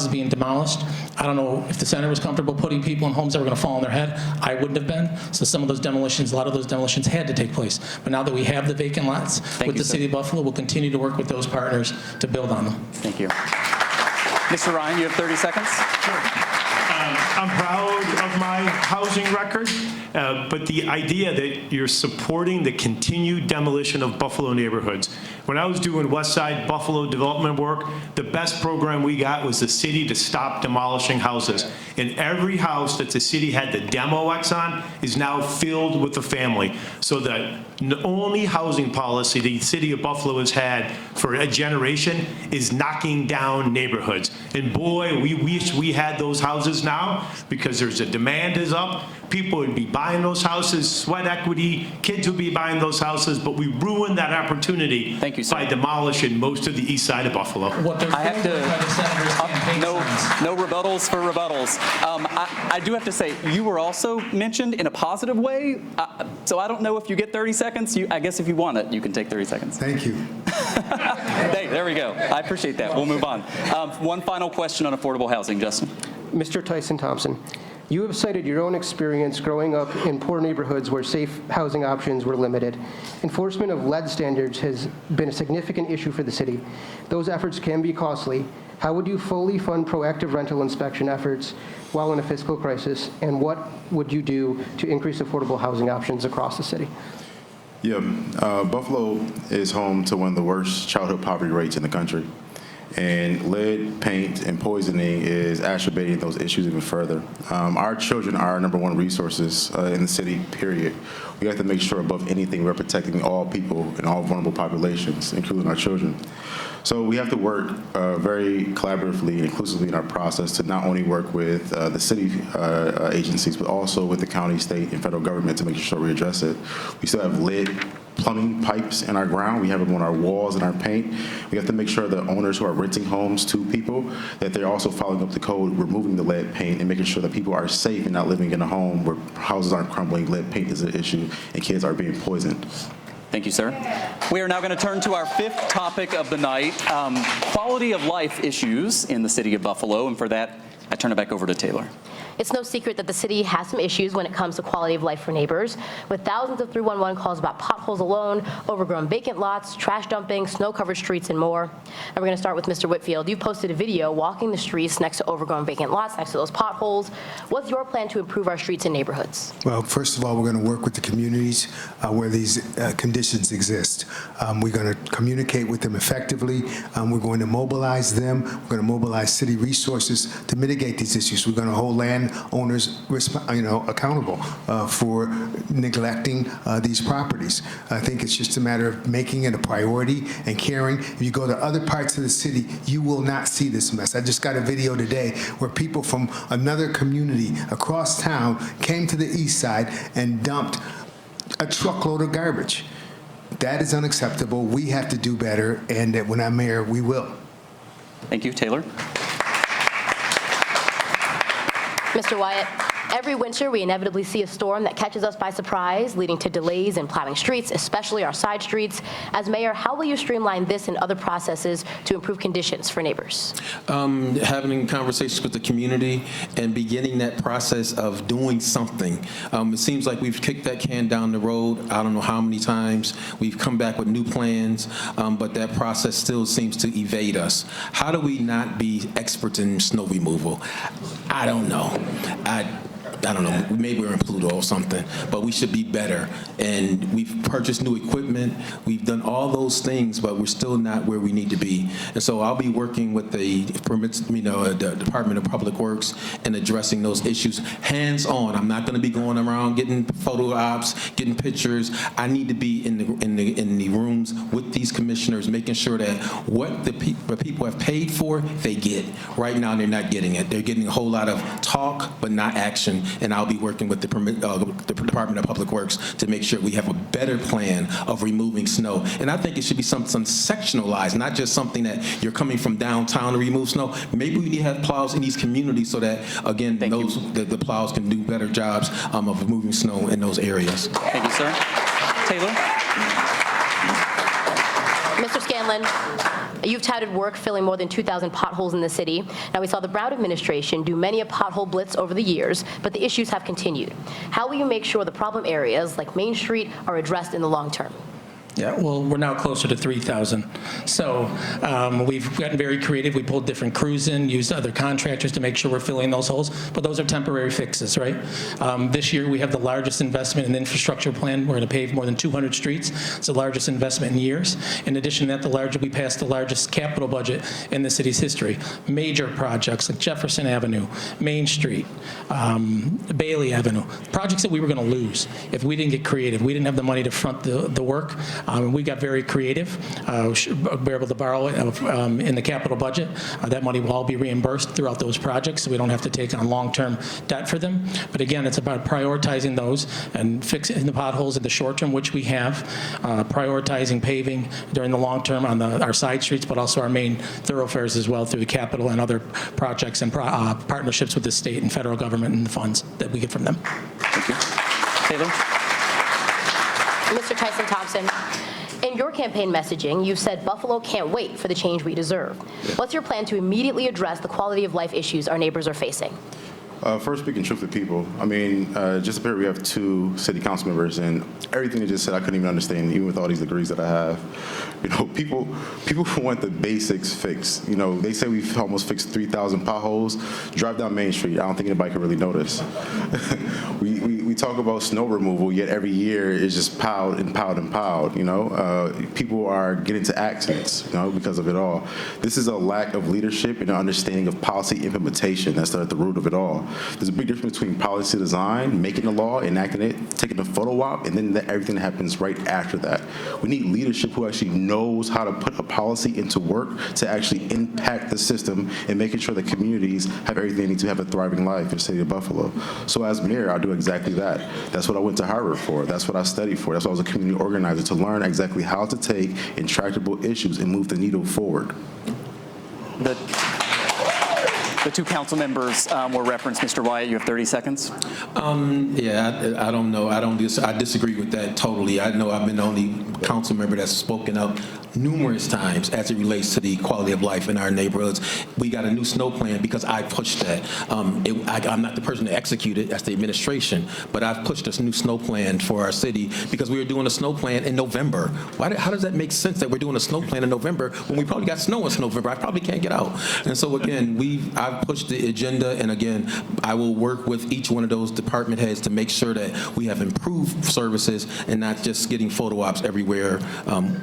being demolished, I don't know if the senator was comfortable putting people in homes that were going to fall on their head. I wouldn't have been. So some of those demolitions, a lot of those demolitions had to take place. But now that we have the vacant lots with the city of Buffalo, we'll continue to work with those partners to build on them. Thank you. Mr. Ryan, you have 30 seconds. Sure. I'm proud of my housing record, but the idea that you're supporting the continued demolition of Buffalo neighborhoods. When I was doing West Side Buffalo development work, the best program we got was the city to stop demolishing houses. And every house that the city had the demo X on is now filled with a family. So the only housing policy the city of Buffalo has had for a generation is knocking down neighborhoods. And boy, we wish we had those houses now, because there's a demand is up. People would be buying those houses, sweat equity, kids would be buying those houses, but we ruined that opportunity by demolishing most of the east side of Buffalo. I have to, no rebuttals for rebuttals. I do have to say, you were also mentioned in a positive way, so I don't know if you get 30 seconds. I guess if you want it, you can take 30 seconds. Thank you. Hey, there we go. I appreciate that. We'll move on. One final question on affordable housing, Justin. Mr. Tyson-Thompson, you have cited your own experience growing up in poor neighborhoods where safe housing options were limited. Enforcement of lead standards has been a significant issue for the city. Those efforts can be costly. How would you fully fund proactive rental inspection efforts while in a fiscal crisis? And what would you do to increase affordable housing options across the city? Yeah, Buffalo is home to one of the worst childhood poverty rates in the country. And lead, paint, and poisoning is exacerbating those issues even further. Our children are our #1 resources in the city, period. We have to make sure above anything we're protecting all people and all vulnerable populations, including our children. So we have to work very collaboratively and inclusively in our process to not only work with the city agencies, but also with the county, state, and federal government to make sure we address it. We still have lead plumbing pipes in our ground. We have them on our walls and our paint. We have to make sure that owners who are renting homes to people, that they're also following up the code, removing the lead paint, and making sure that people are safe and not living in a home where houses aren't crumbling, lead paint is an issue, and kids are being poisoned. Thank you, sir. We are now going to turn to our fifth topic of the night, quality of life issues in the city of Buffalo. And for that, I turn it back over to Taylor. It's no secret that the city has some issues when it comes to quality of life for neighbors, with thousands of 311 calls about potholes alone, overgrown vacant lots, trash dumping, snow-covered streets, and more. And we're going to start with Mr. Whitfield. You posted a video walking the streets next to overgrown vacant lots, next to those potholes. What's your plan to improve our streets and neighborhoods? Well, first of all, we're going to work with the communities where these conditions exist. We're going to communicate with them effectively. We're going to mobilize them. We're going to mobilize city resources to mitigate these issues. We're going to hold landowners, accountable for neglecting these properties. I think it's just a matter of making it a priority and caring. If you go to other parts of the city, you will not see this mess. I just got a video today where people from another community across town came to the east side and dumped a truckload of garbage. That is unacceptable. We have to do better, and when I'm mayor, we will. Thank you, Taylor. Mr. Wyatt, every winter we inevitably see a storm that catches us by surprise, leading to delays in plowing streets, especially our side streets. As mayor, how will you streamline this and other processes to improve conditions for neighbors? Having conversations with the community and beginning that process of doing something. It seems like we've kicked that can down the road. I don't know how many times. We've come back with new plans, but that process still seems to evade us. How do we not be experts in snow removal? I don't know. I don't know, maybe we're in Pluto or something, but we should be better. And we've purchased new equipment, we've done all those things, but we're still not where we need to be. And so I'll be working with the Department of Public Works and addressing those issues hands-on. I'm not gonna be going around getting photo ops, getting pictures. I need to be in the rooms with these commissioners, making sure that what the people have paid for, they get. Right now, they're not getting it. They're getting a whole lot of talk, but not action. And I'll be working with the Department of Public Works to make sure we have a better plan of removing snow. And I think it should be something sectionalized, not just something that you're coming from downtown to remove snow. Maybe we need to have plows in these communities so that, again, the plows can do better jobs of removing snow in those areas. Thank you, sir. Taylor? Mr. Scanlon, you've touted work filling more than 2,000 potholes in the city. Now, we saw the Brown administration do many a pothole blitz over the years, but the issues have continued. How will you make sure the problem areas, like Main Street, are addressed in the long term? Yeah, well, we're now closer to 3,000. So we've gotten very creative. We pulled different crews in, used other contractors to make sure we're filling those holes, but those are temporary fixes, right? This year we have the largest investment in the infrastructure plan. We're going to pave more than 200 streets. It's the largest investment in years. In addition to that, we passed the largest capital budget in the city's history. Major projects like Jefferson Avenue, Main Street, Bailey Avenue, projects that we were going to lose if we didn't get creative. We didn't have the money to front the work. We got very creative. We're able to borrow it in the capital budget. That money will all be reimbursed throughout those projects, so we don't have to take on long-term debt for them. But again, it's about prioritizing those and fixing the potholes in the short term, which we have, prioritizing paving during the long term on our side streets, but also our main thoroughfares as well through the capital and other projects and partnerships with the state and federal government and the funds that we get from them. Thank you. Taylor? Mr. Tyson-Thompson, in your campaign messaging, you said Buffalo can't wait for the change we deserve. What's your plan to immediately address the quality of life issues our neighbors are facing? First, speaking truth to people, I mean, just up here we have 2 city council members, and everything they just said I couldn't even understand, even with all these degrees that I have. You know, people want the basics fixed. You know, they say we've almost fixed 3,000 potholes. Drive down Main Street, I don't think anybody can really notice. we talk about snow removal, yet every year it's just piled and piled and piled. You know, people are getting into accidents, you know, because of it all. This is a lack of leadership and an understanding of policy implementation that's at the root of it all. There's a big difference between policy design, making the law, enacting it, taking a photo op, and then everything that happens right after that. We need leadership who actually knows how to put a policy into work to actually impact the system and making sure that communities have everything they need to have a thriving life in the city of Buffalo. So as mayor, I'll do exactly that. That's what I went to Harvard for. That's what I studied for. That's why I was a community organizer, to learn exactly how to take intractable issues and move the needle forward. The two council members were referenced. Mr. Wyatt, you have 30 seconds. Yeah, I don't know. I disagree with that totally. I know I've been the only council member that's spoken up numerous times as it relates to the quality of life in our neighborhoods. We got a new snow plan because I pushed that. I'm not the person to execute it, that's the administration, but I've pushed this new snow plan for our city because we were doing a snow plan in November. How does that make sense that we're doing a snow plan in November when we probably got snow in November? I probably can't get out. And so again, I've pushed the agenda, and again, I will work with each one of those department heads to make sure that we have improved services and not just getting photo ops everywhere.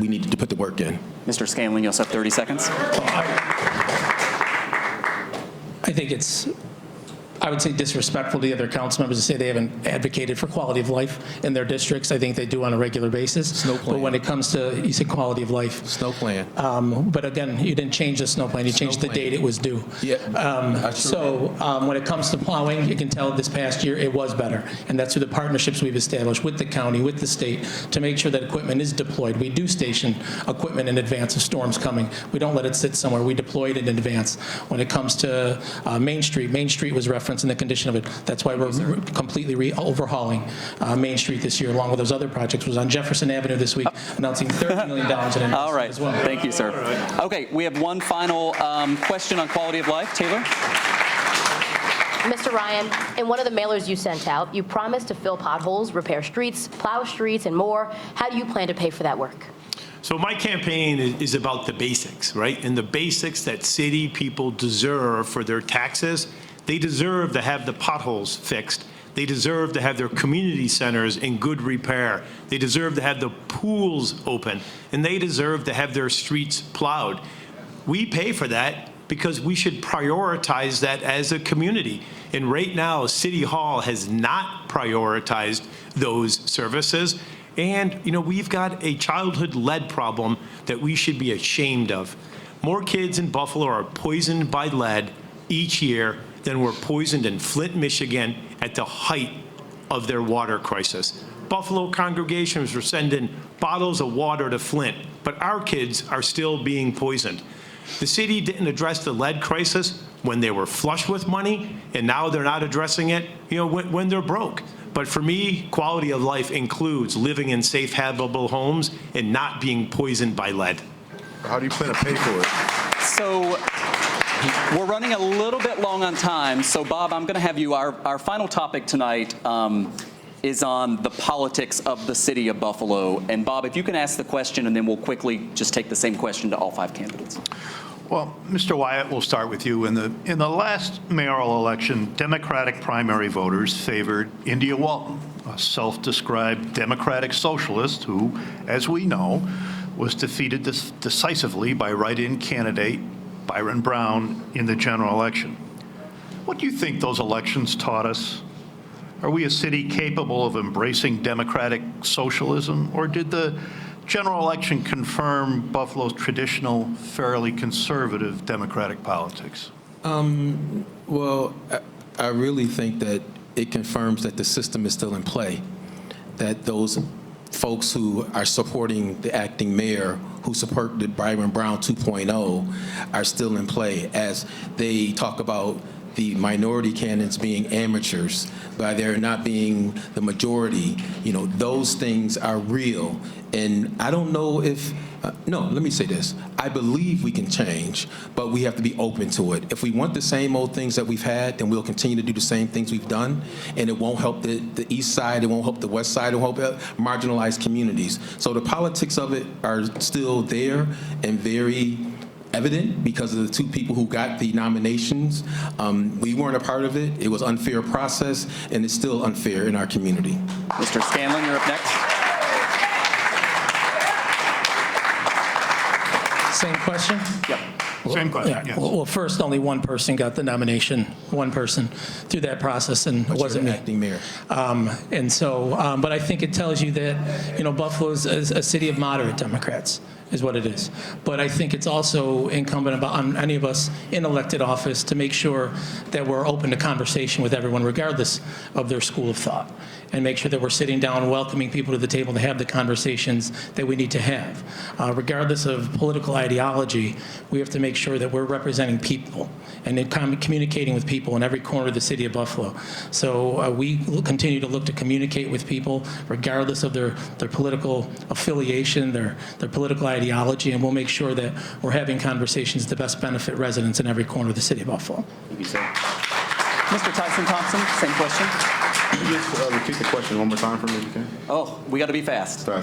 We need to put the work in. Mr. Scanlon, you also have 30 seconds. I think it's, I would say, disrespectful to the other council members to say they haven't advocated for quality of life in their districts. I think they do on a regular basis. Snow plan. But when it comes to, you said quality of life. Snow plan. But again, you didn't change the snow plan. You changed the date it was due. Yeah. So when it comes to plowing, you can tell this past year it was better. And that's through the partnerships we've established with the county, with the state, to make sure that equipment is deployed. We do station equipment in advance of storms coming. We don't let it sit somewhere. We deploy it in advance. When it comes to Main Street was referenced in the condition of it. That's why we're completely overhauling Main Street this year, along with those other projects. Was on Jefferson Avenue this week, announcing $30 million in investment All right. as well. Thank you, sir. Okay, we have one final question on quality of life. Taylor? Mr. Ryan, in one of the mailers you sent out, you promised to fill potholes, repair streets, plow streets, and more. How do you plan to pay for that work? So my campaign is about the basics, right? And the basics that city people deserve for their taxes. They deserve to have the potholes fixed. They deserve to have their community centers in good repair. They deserve to have the pools open. And they deserve to have their streets plowed. We pay for that because we should prioritize that as a community. And right now, City Hall has not prioritized those services. And, you know, we've got a childhood lead problem that we should be ashamed of. More kids in Buffalo are poisoned by lead each year than were poisoned in Flint, Michigan at the height of their water crisis. Buffalo congregations were sending bottles of water to Flint, but our kids are still being poisoned. The city didn't address the lead crisis when they were flush with money, and now they're not addressing it, you know, when they're broke. But for me, quality of life includes living in safe, habitable homes and not being poisoned by lead. How do you plan to pay for it? So we're running a little bit long on time. So, Bob, I'm going to have you, our final topic tonight is on the politics of the city of Buffalo. And, Bob, if you can ask the question, and then we'll quickly just take the same question to all five candidates. Well, Mr. Wyatt, we'll start with you. In the last mayoral election, Democratic primary voters favored India Walton, a self-described Democratic socialist who, as we know, was defeated decisively by write-in candidate Byron Brown in the general election. What do you think those elections taught us? Are we a city capable of embracing democratic socialism, or did the general election confirm Buffalo's traditional, fairly conservative democratic politics? Well, I really think that it confirms that the system is still in play, that those folks who are supporting the acting mayor, who supported Byron Brown 2.0, are still in play as they talk about the minority candidates being amateurs, by there not being the majority. You know, those things are real. And I don't know if, no, let me say this. I believe we can change, but we have to be open to it. If we want the same old things that we've had, then we'll continue to do the same things we've done, and it won't help the east side, it won't help the west side, it won't help marginalized communities. So the politics of it are still there and very evident because of the two people who got the nominations. We weren't a part of it. It was an unfair process, and it's still unfair in our community. Mr. Scanlon, you're up next. Same question? Yep. Same question, Yeah. yes. Well, first, only one person got the nomination, one person through that process, and it wasn't me. Acting mayor. And so, but I think it tells you that, you know, Buffalo is a city of moderate Democrats. is what it is. But I think it's also incumbent on any of us in elected office to make sure that we're open to conversation with everyone, regardless of their school of thought, and make sure that we're sitting down and welcoming people to the table to have the conversations that we need to have. Regardless of political ideology, we have to make sure that we're representing people and then communicating with people in every corner of the city of Buffalo. So we will continue to look to communicate with people regardless of their political affiliation, their political ideology, and we'll make sure that we're having conversations to best benefit residents in every corner of the city of Buffalo. Thank you, sir. Mr. Tyson-Thompson, same question. Can you just repeat the question one more time for me if you can? Oh, we got to be fast. The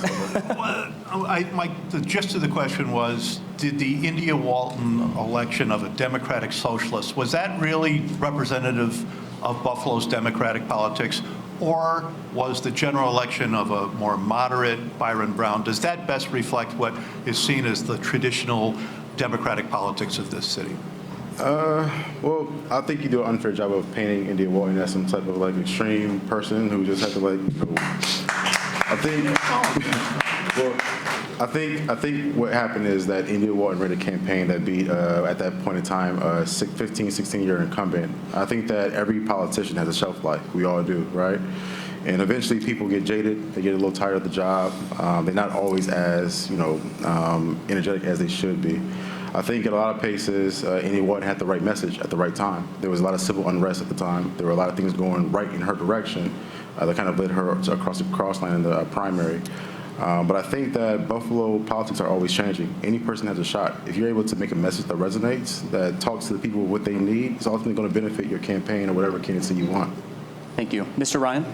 gist of the question was, did the India Walton election of a Democratic Socialist, was that really representative of Buffalo's Democratic politics? Or was the general election of a more moderate Byron Brown, does that best reflect what is seen as the traditional Democratic politics of this city? Well, I think you do an unfair job of painting India Walton as some type of like extreme person who just had to like, I think what happened is that India Walton ran a campaign that beat, at that point in time, 15, 16-year incumbent. I think that every politician has a shelf life. We all do, right? And eventually people get jaded. They get a little tired of the job. They're not always as, energetic as they should be. I think in a lot of places, India Walton had the right message at the right time. There was a lot of civil unrest at the time. There were a lot of things going right in her direction that kind of led her across the cross line in the primary. But I think that Buffalo politics are always changing. Any person has a shot. If you're able to make a message that resonates, that talks to the people what they need, it's ultimately going to benefit your campaign or whatever candidacy you want. Thank you. Mr. Ryan?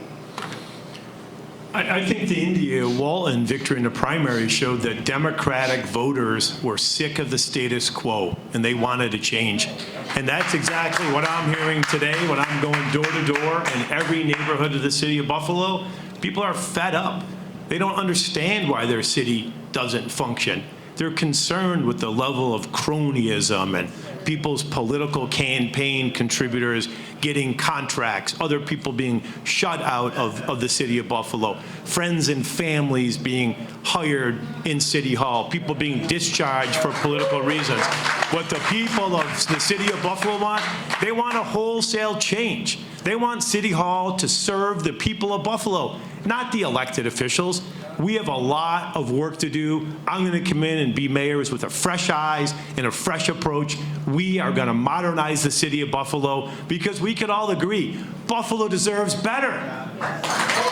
I think the India Walton victory in the primary showed that Democratic voters were sick of the status quo and they wanted a change. And that's exactly what I'm hearing today when I'm going door to door in every neighborhood of the city of Buffalo. People are fed up. They don't understand why their city doesn't function. They're concerned with the level of cronyism and people's political campaign contributors getting contracts, other people being shut out of the city of Buffalo, friends and families being hired in City Hall, people being discharged for political reasons. What the people of the city of Buffalo want, they want a wholesale change. They want City Hall to serve the people of Buffalo, not the elected officials. We have a lot of work to do. I'm going to come in and be mayors with a fresh eyes and a fresh approach. We are going to modernize the city of Buffalo because we can all agree Buffalo deserves better.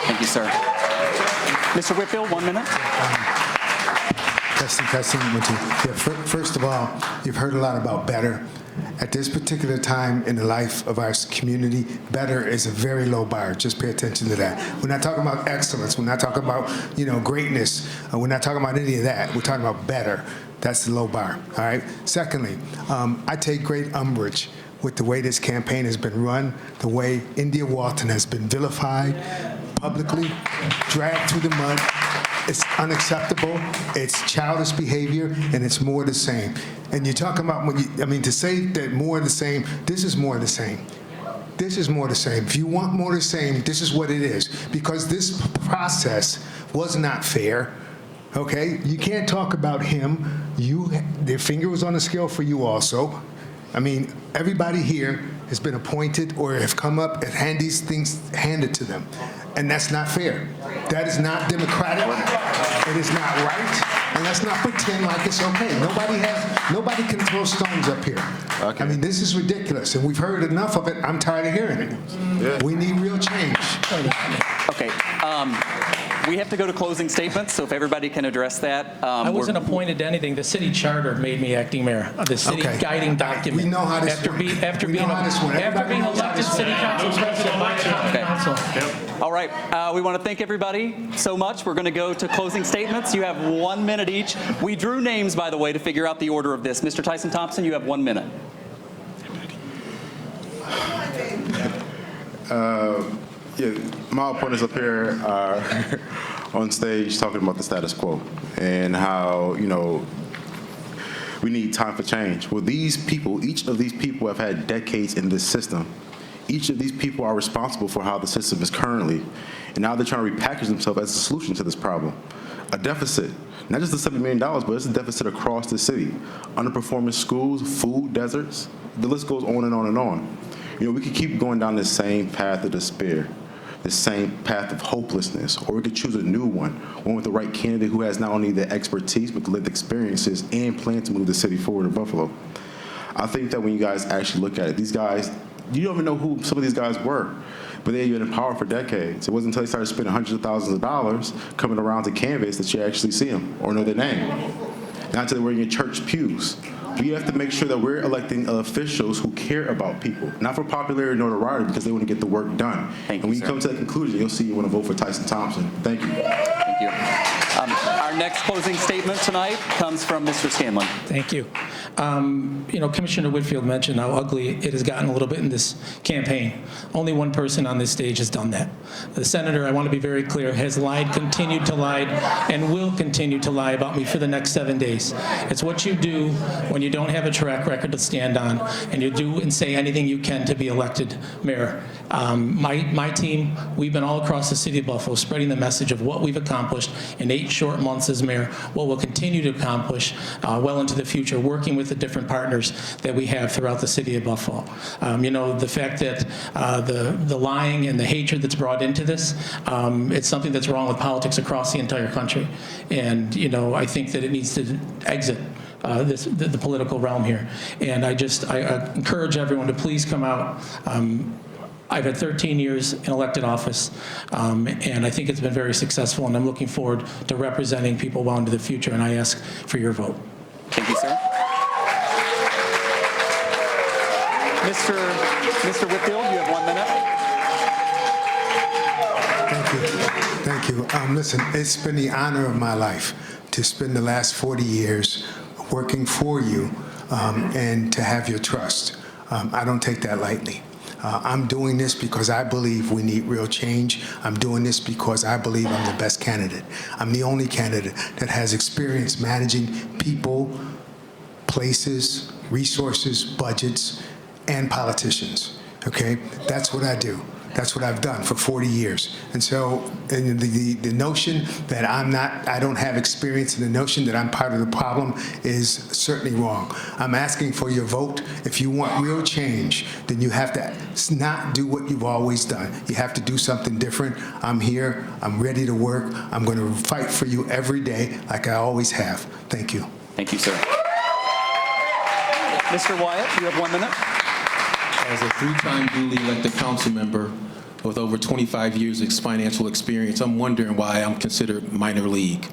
Thank you, sir. Mr. Whitfield, 1 minute. Testing. Yeah, first of all, you've heard a lot about better. At this particular time in the life of our community, better is a very low bar. Just pay attention to that. We're not talking about excellence. We're not talking about, greatness. We're not talking about any of that. We're talking about better. That's the low bar, all right? Secondly, I take great umbrage with the way this campaign has been run, the way India Walton has been vilified, publicly dragged through the mud. It's unacceptable, it's childish behavior, and it's more of the same. And you're talking about, to say that more of the same, this is more of the same. This is more of the same. If you want more of the same, this is what it is. Because this process was not fair, okay? You can't talk about him. Their finger was on the scale for you also. Everybody here has been appointed or have come up and had these things handed to them. And that's not fair. That is not democratic. It is not right. And let's not pretend like it's okay. Nobody can throw stones up here. Okay. This is ridiculous. And we've heard enough of it. I'm tired of hearing it. Yeah. We need real change. Okay. We have to go to closing statements, so if everybody can address that. I wasn't appointed to anything. The city charter made me acting mayor. The city guiding document. We know how this works. After being elected city council president by council. Yep. All right. We want to thank everybody so much. We're going to go to closing statements. You have 1 minute each. We drew names, by the way, to figure out the order of this. Mr. Tyson-Thompson, you have 1 minute. My opponents up here are on stage talking about the status quo and how, we need time for change. Well, each of these people have had decades in this system. Each of these people are responsible for how the system is currently. And now they're trying to repackage themselves as a solution to this problem. a deficit. Not just the $7 million, but it's a deficit across the city. Underperforming schools, food deserts, the list goes on and on and on. You know, we could keep going down this same path of despair, the same path of hopelessness, or we could choose a new one with the right candidate who has not only the expertise, but the lived experiences and plan to move the city forward in Buffalo. I think that when you guys actually look at it, these guys, you don't even know who some of these guys were, but they've been in power for decades. It wasn't until they started spending hundreds of thousands of dollars coming around to canvass that you actually see them or know their name. Not until they were in your church pews. We have to make sure that we're electing officials who care about people, not for popularity or notoriety, because they want to get the work done. Thank you, and when you sir. come to that conclusion, you'll see you want to vote for Tyson-Thompson. Thank you. Thank you. Our next closing statement tonight comes from Mr. Scanlon. Thank you. You know, Commissioner Whitfield mentioned how ugly it has gotten a little bit in this campaign. Only one person on this stage has done that. The senator, I want to be very clear, has lied, continued to lie, and will continue to lie about me for the next 7 days. It's what you do when you don't have a track record to stand on, and you do and say anything you can to be elected mayor. My team, we've been all across the city of Buffalo spreading the message of what we've accomplished in 8 short months as mayor, what we'll continue to accomplish well into the future, working with the different partners that we have throughout the city of Buffalo. You know, the fact that the lying and the hatred that's brought into this, it's something that's wrong with politics across the entire country. And, you know, I think that it needs to exit the political realm here. And I encourage everyone to please come out. I've had 13 years in elected office, and I think it's been very successful, and I'm looking forward to representing people well into the future, and I ask for your vote. Thank you, sir. Mr. Whitfield, you have 1 minute. Thank you. Listen, it's been the honor of my life to spend the last 40 years working for you and to have your trust. I don't take that lightly. I'm doing this because I believe we need real change. I'm doing this because I believe I'm the best candidate. I'm the only candidate that has experience managing people, places, resources, budgets, and politicians. Okay? That's what I do. That's what I've done for 40 years. And so and the notion that I don't have experience, and the notion that I'm part of the problem is certainly wrong. I'm asking for your vote. If you want real change, then you have to not do what you've always done. You have to do something different. I'm here. I'm ready to work. I'm going to fight for you every day like I always have. Thank you. Thank you, sir. Mr. Wyatt, you have 1 minute. As a 3-time duly elected council member with over 25 years of financial experience, I'm wondering why I'm considered minor league.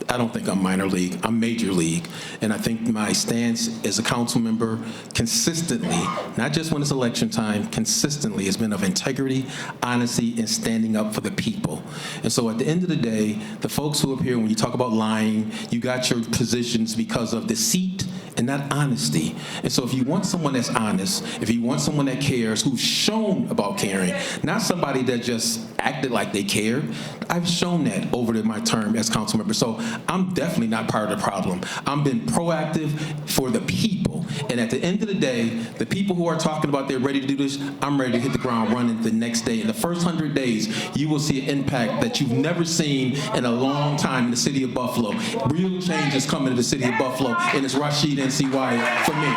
I don't think I'm minor league. I'm major league. And I think my stance as a council member consistently, not just when it's election time, consistently has been of integrity, honesty, and standing up for the people. And so at the end of the day, the folks who are here, when you talk about lying, you got your positions because of deceit and not honesty. And so if you want someone that's honest, if you want someone that cares, who's shown about caring, not somebody that just acted like they cared, I've shown that over my term as council member. So I'm definitely not part of the problem. I'm been proactive for the people. And at the end of the day, the people who are talking about they're ready to do this, I'm ready to hit the ground running the next day. In the first 100 days, you will see an impact that you've never seen in a long time in the city of Buffalo. Real change is coming to the city of Buffalo, and it's Rasheed and Wyatt for me.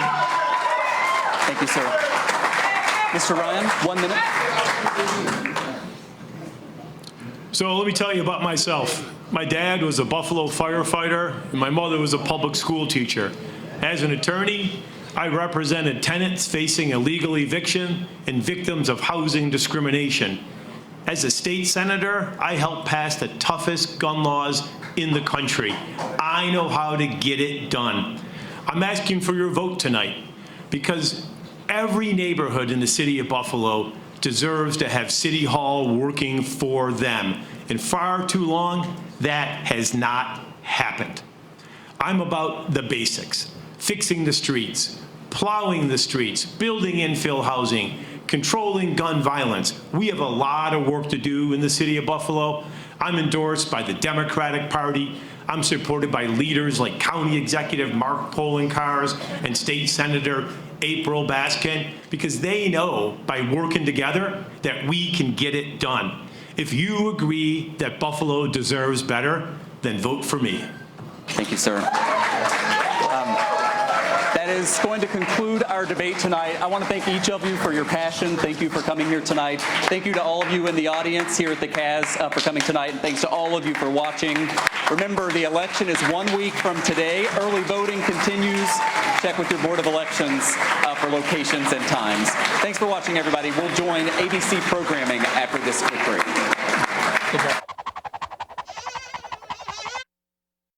Thank you, sir. Mr. Ryan, 1 minute. So let me tell you about myself. My dad was a Buffalo firefighter, and my mother was a public school teacher. As an attorney, I represented tenants facing illegal eviction and victims of housing discrimination. As a state senator, I helped pass the toughest gun laws in the country. I know how to get it done. I'm asking for your vote tonight because every neighborhood in the city of Buffalo deserves to have City Hall working for them. And far too long, that has not happened. I'm about the basics, fixing the streets, plowing the streets, building infill housing, controlling gun violence. We have a lot of work to do in the city of Buffalo. I'm endorsed by the Democratic Party. I'm supported by leaders like County Executive Mark Poloncarz and State Senator April Baskin, because they know by working together that we can get it done. If you agree that Buffalo deserves better, then vote for me. Thank you, sir. That is going to conclude our debate tonight. I want to thank each of you for your passion. Thank you for coming here tonight. Thank you to all of you in the audience here at the CAS for coming tonight, and thanks to all of you for watching. Remember, the election is 1 week from today. Early voting continues. Check with your Board of Elections for locations and times. Thanks for watching, everybody. We'll join ABC programming after this quick break. Good job.